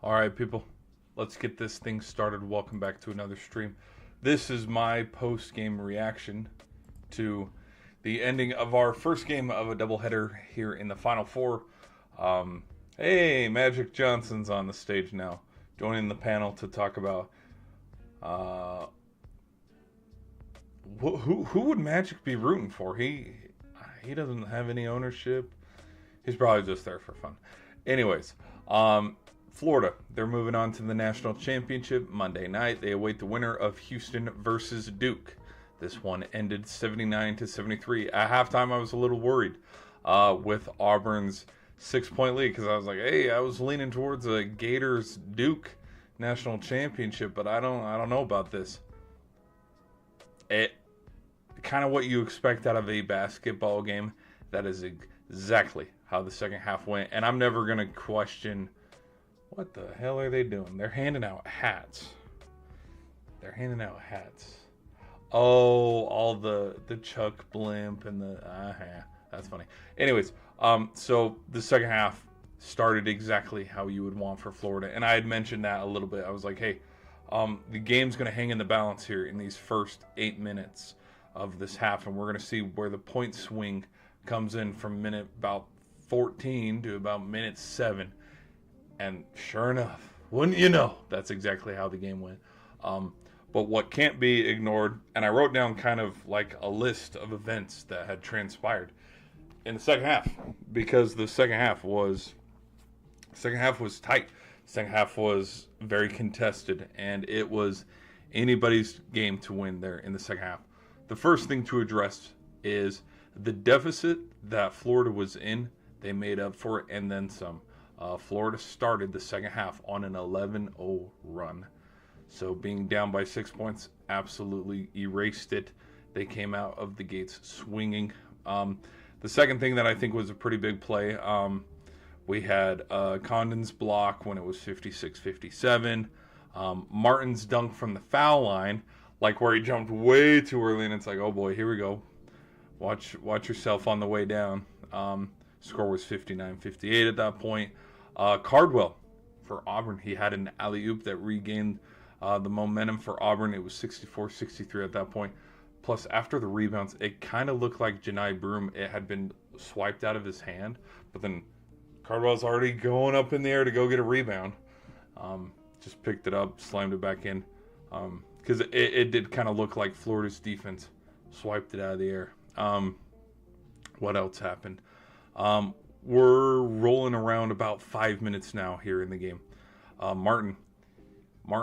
All right, people, let's get this thing started. Welcome back to another stream. This is my post-game reaction to the ending of our first game of a doubleheader here in the Final Four. Hey, Magic Johnson's on the stage now, joining the panel to talk about who would Magic be rooting for? He doesn't have any ownership. He's probably just there for fun. Anyways, Florida, they're moving on to the national championship Monday night. They await the winner of Houston versus Duke. This one ended 79-73. At halftime, I was a little worried with Auburn's 6-point lead because I was like, hey, I was leaning towards a Gators Duke national championship, but I don't know about this. It kind of what you expect out of a basketball game. That is exactly how the second half went, and I'm never gonna question. What the hell are they doing? They're handing out hats. Oh, all the Chuck Blimp and the that's funny. Anyways, so the second half started exactly how you would want for Florida, and I had mentioned that a little bit. I was like, hey, the game's going to hang in the balance here in these first 8 minutes of this half, and we're going to see where the point swing comes in from minute about 14 to about minute 7. And sure enough, wouldn't you know, that's exactly how the game went. But what can't be ignored, and I wrote down kind of like a list of events that had transpired in the second half, because the second half was tight. Second half was very contested, and it was anybody's game to win there in the second half. The first thing to address is the deficit that Florida was in. They made up for it and then some. Florida started the second half on an 11-0 run. So being down by 6 points absolutely erased it. They came out of the gates swinging. The second thing that I think was a pretty big play, we had Condon's block when it was 56-57. Martin's dunk from the foul line, like where he jumped way too early, and it's like, oh boy, here we go. Watch yourself on the way down. Score was 59-58 at that point. Cardwell for Auburn, he had an alley-oop that regained the momentum for Auburn. It was 64-63 at that point. Plus, after the rebounds, it kind of looked like Janai Broom. It had been swiped out of his hand, but then Cardwell's already going up in the air to go get a rebound. Just picked it up, slammed it back in. Because it did kind of look like Florida's defense swiped it out of the air. What else happened? We're rolling around about 5 minutes now here in the game. Martin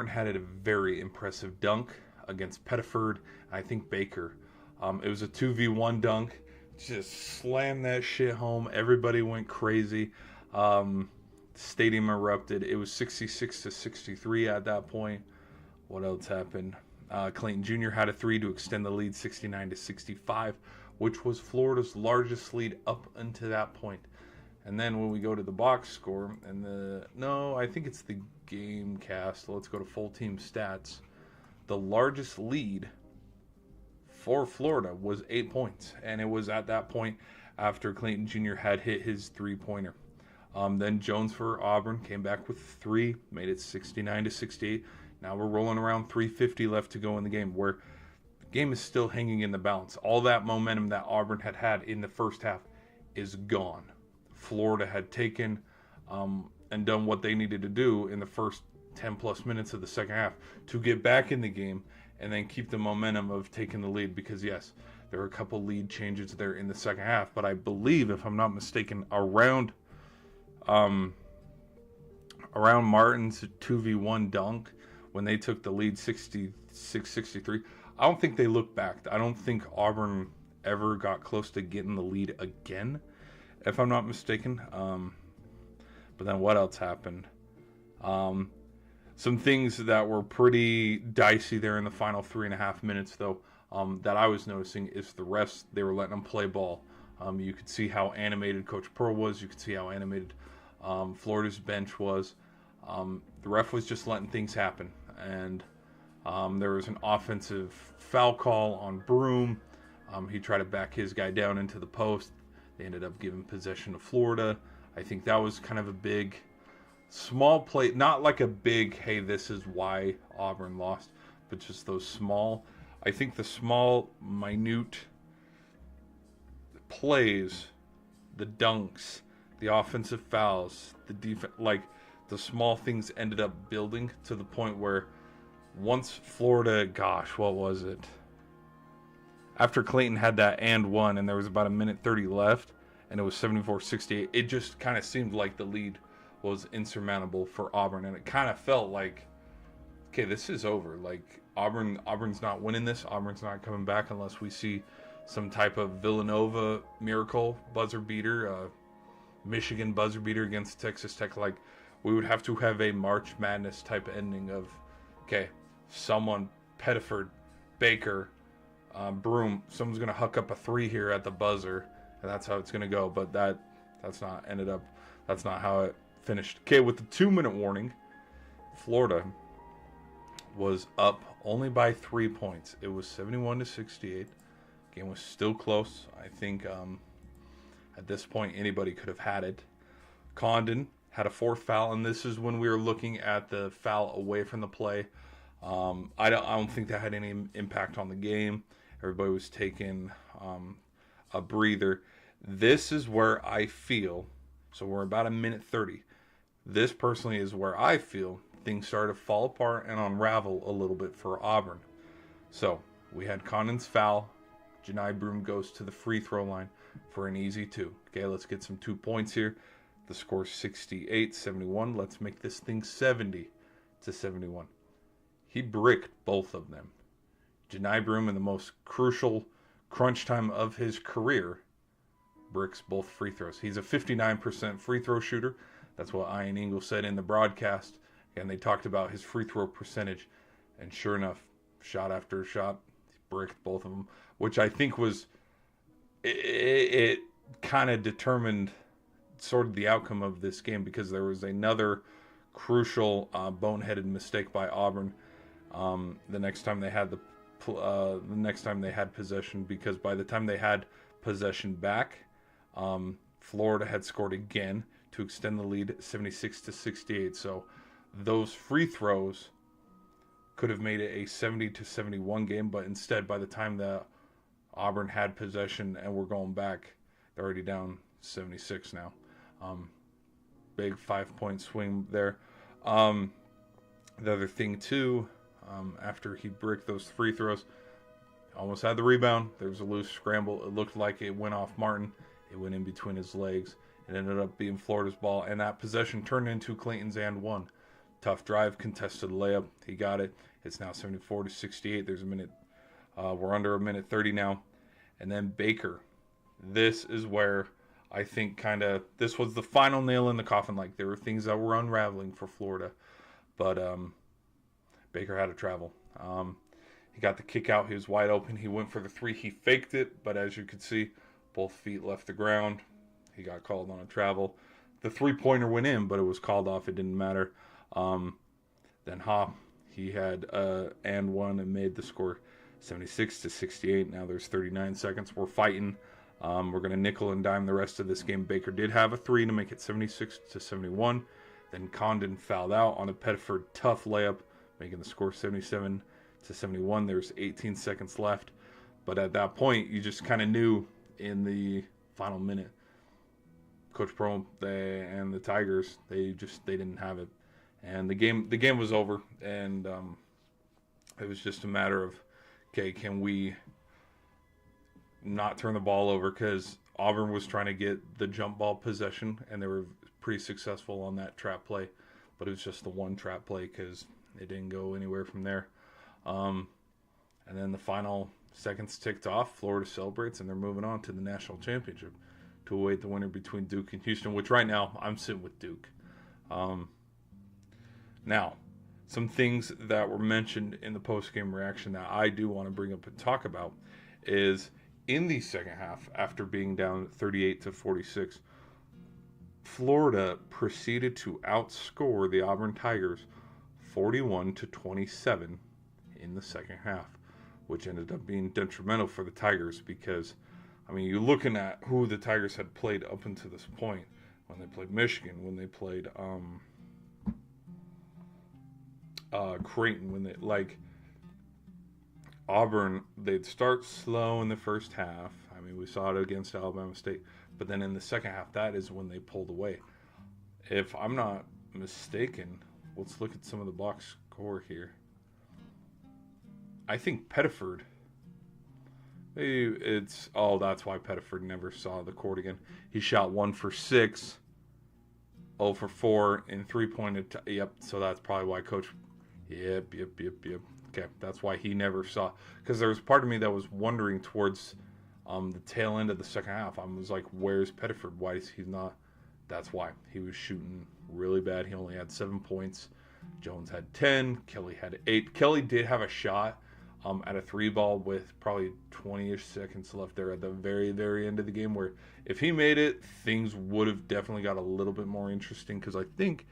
had a very impressive dunk against Pettiford, I think Baker. It was a 2v1 dunk. Just slammed that shit home. Everybody went crazy. Stadium erupted. It was 66-63 at that point. What else happened? Clayton Jr. had a 3 to extend the lead 69-65, which was Florida's largest lead up until that point. And then when we go to the box score, and I think it's the game cast. Let's go to full team stats. The largest lead for Florida was 8 points, and it was at that point after Clayton Jr. had hit his 3-pointer. Then Jones for Auburn came back with 3, made it 69-68. Now we're rolling around 3:50 left to go in the game, where the game is still hanging in the balance. All that momentum that Auburn had in the first half is gone. Florida had taken and done what they needed to do in the first 10 plus minutes of the second half to get back in the game and then keep the momentum of taking the lead, because yes, there were a couple lead changes there in the second half, but I believe, if I'm not mistaken, around Martin's 2v1 dunk when they took the lead 66-63, I don't think they looked back. I don't think Auburn ever got close to getting the lead again, if I'm not mistaken. But then what else happened? Some things that were pretty dicey there in the final 3.5 minutes, though, that I was noticing is the refs. They were letting them play ball. You could see how animated Coach Pearl was. You could see how animated Florida's bench was. The ref was just letting things happen. And there was an offensive foul call on Broom. He tried to back his guy down into the post. They ended up giving possession to Florida. I think that was kind of a big small play, not like a big, hey, this is why Auburn lost, but just those small, I think the small, minute plays, the dunks, the offensive fouls, the defense, like the small things ended up building to the point where once Florida, gosh, what was it? After Clayton had that and one, and there was about a minute 30 left, and it was 74-68, it just kind of seemed like the lead was insurmountable for Auburn, and it kind of felt like, okay, this is over. Like Auburn's not winning this. Auburn's not coming back unless we see some type of Villanova miracle buzzer beater, Michigan buzzer beater against Texas Tech. Like, we would have to have a March Madness type ending of, okay, someone, Pettiford, Baker, Broom, someone's going to huck up a three here at the buzzer, and that's how it's going to go. But that's not how it finished. Okay, with the 2-minute warning, Florida was up only by 3 points. It was 71-68. Game was still close. I think at this point anybody could have had it. Condon had a fourth foul, and this is when we were looking at the foul away from the play. I don't think that had any impact on the game. Everybody was taking a breather. This is where I feel, so we're about a minute 30. This personally is where I feel things started to fall apart and unravel a little bit for Auburn. So we had Condon's foul. Janai Broom goes to the free throw line for an easy 2. Okay, let's get some 2 points here. The score's 68-71. Let's make this thing 70-71. He bricked both of them. Janai Broom, in the most crucial crunch time of his career, bricks both free throws. He's a 59% free throw shooter. That's what Ian Ingle said in the broadcast. And they talked about his free throw percentage. And sure enough, shot after shot, he bricked both of them, which I think was, it kind of determined sort of the outcome of this game, because there was another crucial boneheaded mistake by Auburn the next time they had possession, because by the time they had possession back, Florida had scored again to extend the lead 76-68. So those free throws could have made it a 70-71 game, but instead, by the time that Auburn had possession and we're going back, they're already down 76 now. Big 5-point swing there. The other thing too, after he bricked those free throws, almost had the rebound. There was a loose scramble. It looked like it went off Martin. It went in between his legs. It ended up being Florida's ball, and that possession turned into Clayton's and one. Tough drive, contested layup. He got it. It's now 74-68. There's a minute. We're under a minute 30 now. And then Baker. This is where I think this was the final nail in the coffin. Like, there were things that were unraveling for Florida, but Baker had to travel. He got the kick out. He was wide open. He went for the three. He faked it, but as you could see, both feet left the ground. He got called on a travel. The three-pointer went in, but it was called off. It didn't matter. Then Hop, he had and one and made the score 76-68. Now there's 39 seconds. We're fighting. We're going to nickel and dime the rest of this game. Baker did have a three to make it 76-71. Then Condon fouled out on a Pettiford tough layup, making the score 77-71. There's 18 seconds left. But at that point, you just kind of knew in the final minute, Coach Pro and the Tigers, they didn't have it. And the game was over. And it was just a matter of, okay, can we not turn the ball over? Because Auburn was trying to get the jump ball possession, and they were pretty successful on that trap play. But it was just the one trap play because it didn't go anywhere from there. And then the final seconds ticked off. Florida celebrates, and they're moving on to the national championship to await the winner between Duke and Houston, which right now I'm sitting with Duke. Now, some things that were mentioned in the post-game reaction that I do want to bring up and talk about is in the second half, after being down 38-46, Florida proceeded to outscore the Auburn Tigers 41-27 in the second half, which ended up being detrimental for the Tigers because, I mean, you're looking at who the Tigers had played up until this point, when they played Michigan, when they played Creighton when they Auburn, they'd start slow in the first half. I mean, we saw it against Alabama State, but then in the second half, that is when they pulled away. If I'm not mistaken, let's look at some of the box score here. I think Pettiford. Maybe it's that's why Pettiford never saw the court again. He shot 1 for 6, 0 for 4 in 3-point. Yep. So that's probably why Coach. Yep. Okay, that's why he never saw. Because there was part of me that was wondering towards the tail end of the second half. I was like, where's Pettiford? Why is he not? That's why. He was shooting really bad. He only had 7 points. Jones had 10. Kelly had 8. Kelly did have a shot at a 3-ball with probably 20-ish seconds left there at the very, very end of the game, where if he made it, things would have definitely got a little bit more interesting. Because I think,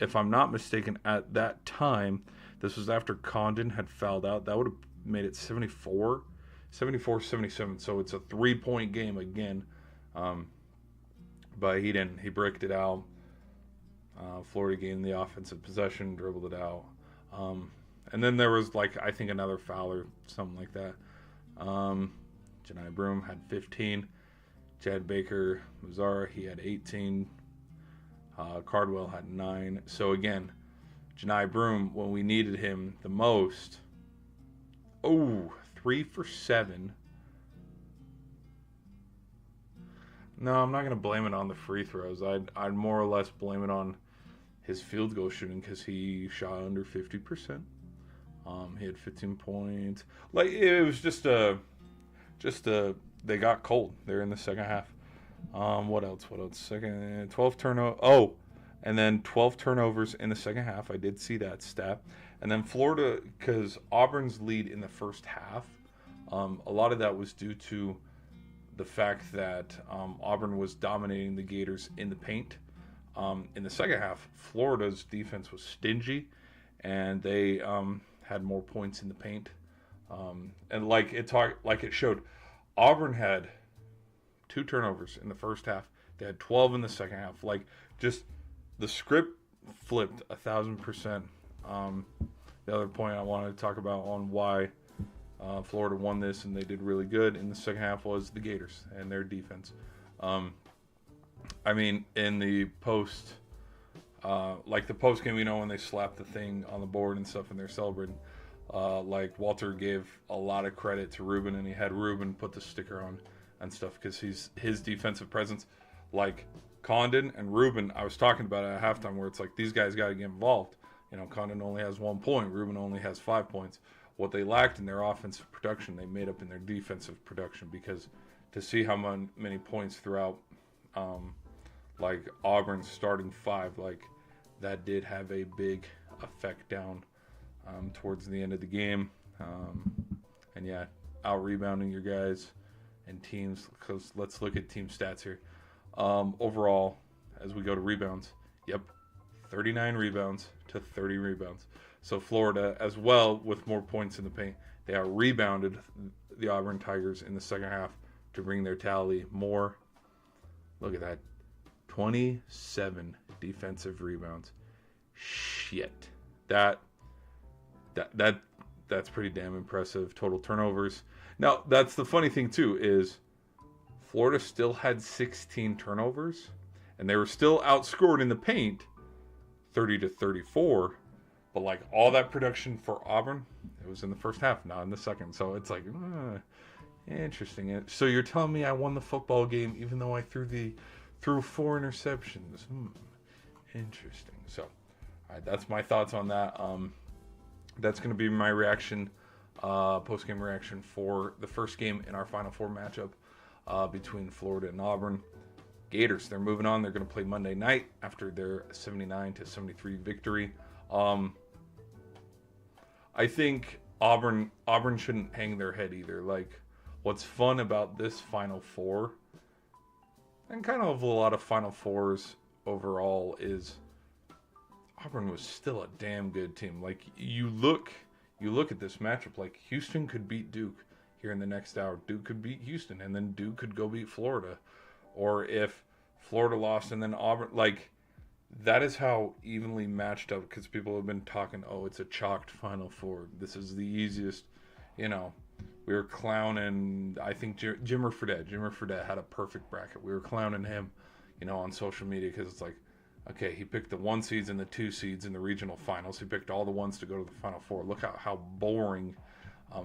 if I'm not mistaken, at that time, this was after Condon had fouled out. That would have made it 74, 77. So it's a 3-point game again. But he didn't. He bricked it out. Florida gained the offensive possession, dribbled it out. And then there was, I think another foul or something like that. Janai Broom had 15. Chad Baker Mazzara, he had 18. Cardwell had 9. So again, Janai Broom, when we needed him the most, 3 for 7. No, I'm not going to blame it on the free throws. I'd more or less blame it on his field goal shooting, because he shot under 50%. He had 15 points. It was just they got cold there in the second half. What else? Second 12 turnover. And then 12 turnovers in the second half. I did see that stat. And then Florida, because Auburn's lead in the first half, a lot of that was due to the fact that Auburn was dominating the Gators in the paint. In the second half, Florida's defense was stingy, and they had more points in the paint. And it showed, Auburn had 2 turnovers in the first half. They had 12 in the second half. Just the script flipped 1,000%. The other point I wanted to talk about on why Florida won this and they did really good in the second half was the Gators and their defense. I mean, in the post, the post game, when they slapped the thing on the board and stuff and they're celebrating, Walter gave a lot of credit to Ruben, and he had Ruben put the sticker on and stuff because his defensive presence, Condon and Ruben, I was talking about it at halftime, where it's these guys got to get involved. Condon only has 1 point, Ruben only has 5 points. What they lacked in their offensive production, they made up in their defensive production, because to see how many points throughout, Auburn's starting 5, that did have a big effect down towards the end of the game. And yeah, out rebounding your guys and teams, because let's look at team stats here. Overall, as we go to rebounds, 39 rebounds to 30 rebounds. So Florida, as well, with more points in the paint, they out-rebounded the Auburn Tigers in the second half to bring their tally more. Look at that. 27 defensive rebounds. Shit. That's pretty damn impressive. Total turnovers. Now, that's the funny thing, too, is Florida still had 16 turnovers, and they were still outscored in the paint 30-34. But all that production for Auburn, it was in the first half, not in the second. So it's interesting. So you're telling me I won the football game even though I threw 4 interceptions? Interesting. So, all right, that's my thoughts on that. That's going to be my reaction, post-game reaction for the first game in our Final Four matchup between Florida and Auburn. Gators, they're moving on. They're going to play Monday night after their 79-73 victory. I think Auburn shouldn't hang their head either. What's fun about this Final Four, and kind of a lot of Final Fours overall, is Auburn was still a damn good team. You look at this matchup, Houston could beat Duke here in the next hour. Duke could beat Houston, and then Duke could go beat Florida. Or if Florida lost and then Auburn, That is how evenly matched up, because people have been talking, oh, it's a chalked Final Four. This is the easiest, you know. We were clowning, I think, Jimmer Fredette. Jimmer Fredette had a perfect bracket. We were clowning him, on social media, because it's like, okay, he picked the 1 seeds and the 2 seeds in the regional finals. He picked all the ones to go to the Final Four. Look how boring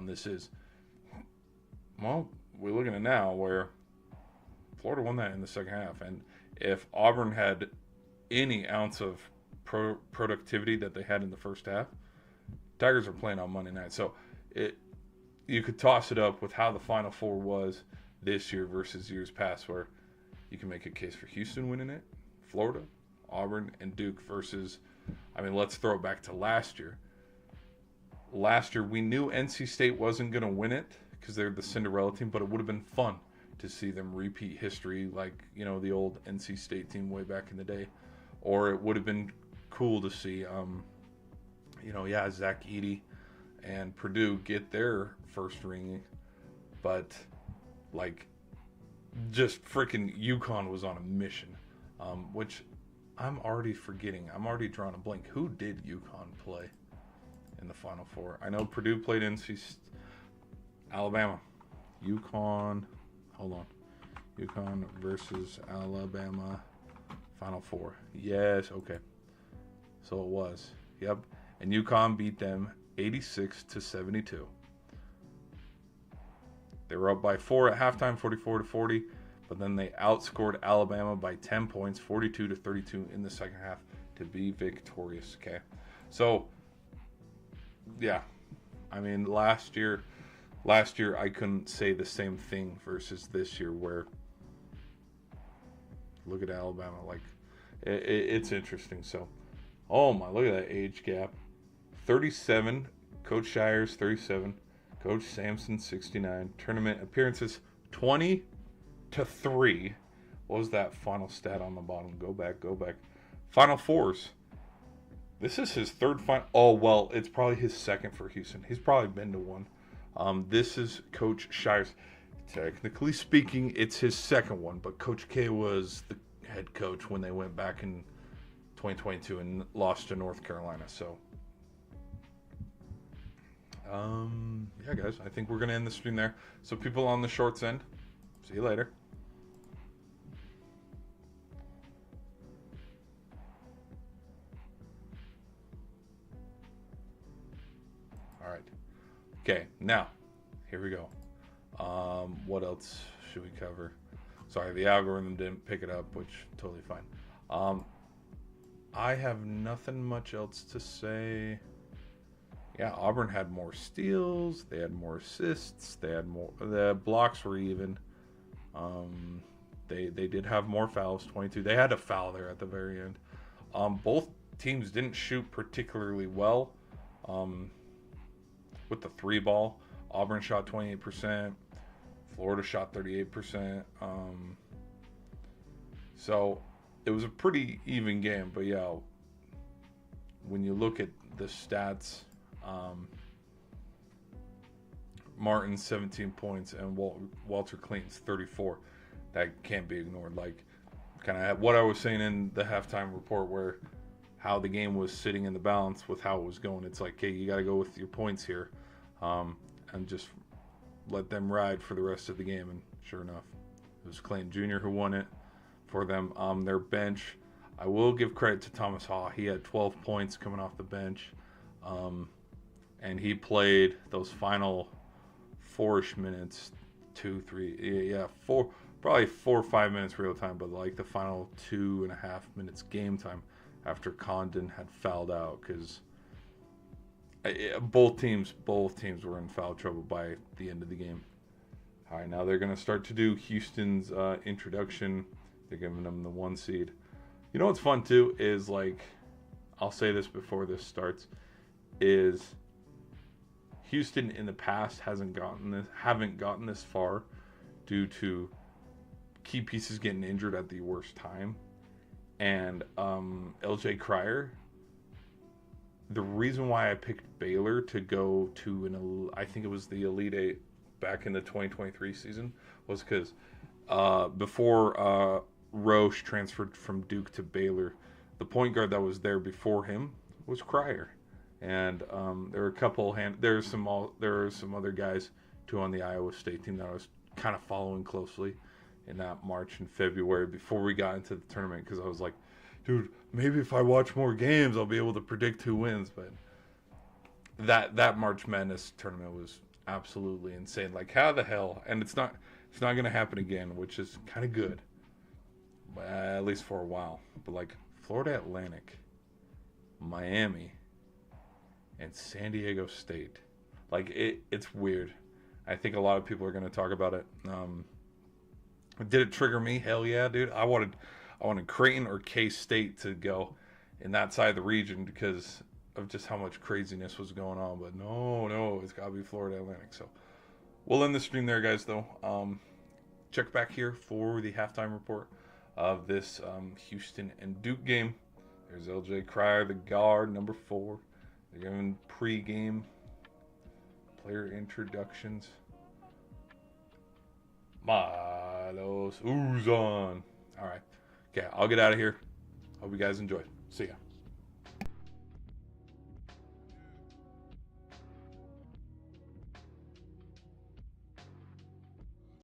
this is. Well, we're looking at now where Florida won that in the second half. And if Auburn had any ounce of productivity that they had in the first half, Tigers are playing on Monday night. So you could toss it up with how the Final Four was this year versus years past, where you can make a case for Houston winning it, Florida, Auburn, and Duke versus, let's throw it back to last year. Last year, we knew NC State wasn't going to win it because they're the Cinderella team, but it would have been fun to see them repeat history like, the old NC State team way back in the day. Or it would have been cool to see, Zach Edey and Purdue get their first ring. But, just freaking UConn was on a mission, which I'm already forgetting. I'm already drawing a blank. Who did UConn play in the Final Four? I know Purdue played Alabama. UConn, hold on. UConn versus Alabama Final Four. Yes, okay. So it was. Yep. And UConn beat them 86-72. They were up by 4 at halftime, 44-40, but then they outscored Alabama by 10 points, 42-32 in the second half to be victorious, okay? So, yeah. Last year I couldn't say the same thing versus this year, where look at Alabama, it's interesting. So, oh my, look at that age gap. 37, Coach Shires 37, Coach Sampson 69. Tournament appearances 20-3. What was that final stat on the bottom? Go back. Final Fours. This is his third final. Oh, well, it's probably his second for Houston. He's probably been to one. This is Coach Shires. Technically speaking, it's his second one, but Coach K was the head coach when they went back in 2022 and lost to North Carolina. So, yeah, guys, I think we're going to end the stream there. So, people on the shorts end, see you later. All right. Okay, now, here we go. What else should we cover? Sorry, the algorithm didn't pick it up, which totally fine. I have nothing much else to say. Yeah, Auburn had more steals. They had more assists. They had more. The blocks were even. They did have more fouls, 22. They had a foul there at the very end. Both teams didn't shoot particularly well. With the 3 ball, Auburn shot 28%. Florida shot 38%. So it was a pretty even game. But yeah, when you look at the stats, Martin's 17 points and Walter Clayton's 34. That can't be ignored. Kind of what I was saying in the halftime report, where how the game was sitting in the balance with how it was going. It's like, hey, you got to go with your points here, and just let them ride for the rest of the game. And sure enough, it was Clayton Jr. who won it for them. Their bench, I will give credit to Thomas Haw. He had 12 points coming off the bench, and he played those final 4-ish minutes, 4, probably 4 or 5 minutes real time, but the final 2.5 minutes game time after Condon had fouled out, because both teams were in foul trouble by the end of the game. All right, now they're going to start to do Houston's introduction. They're giving them the 1 seed. You know what's fun too is, I'll say this before this starts, is Houston in the past haven't gotten this far due to key pieces getting injured at the worst time. And LJ Cryer, the reason why I picked Baylor to go to I think it was the Elite Eight back in the 2023 season, was because before Roche transferred from Duke to Baylor, the point guard that was there before him was Cryer, and there were a couple there were some other guys too on the Iowa State team that I was kind of following closely in that March and February before we got into the tournament, because I was like, dude, maybe if I watch more games I'll be able to predict who wins. But that March Madness tournament was absolutely insane. Like, how the hell? And it's not going to happen again, which is kind of good, at least for a while. But like, Florida Atlantic, Miami, and San Diego State, like, it's weird. I think a lot of people are going to talk about it. Did it trigger me? Hell yeah, dude. I wanted Creighton or K-State to go in that side of the region because of just how much craziness was going on. But no, it's got to be Florida Atlantic. So we'll end the stream there, guys, though. Check back here for the halftime report of this Houston and Duke game. There's LJ Cryer, the guard, number 4. They're giving pre-game player introductions. Milos Uzan. All right. Okay, I'll get out of here. Hope you guys enjoyed. See ya.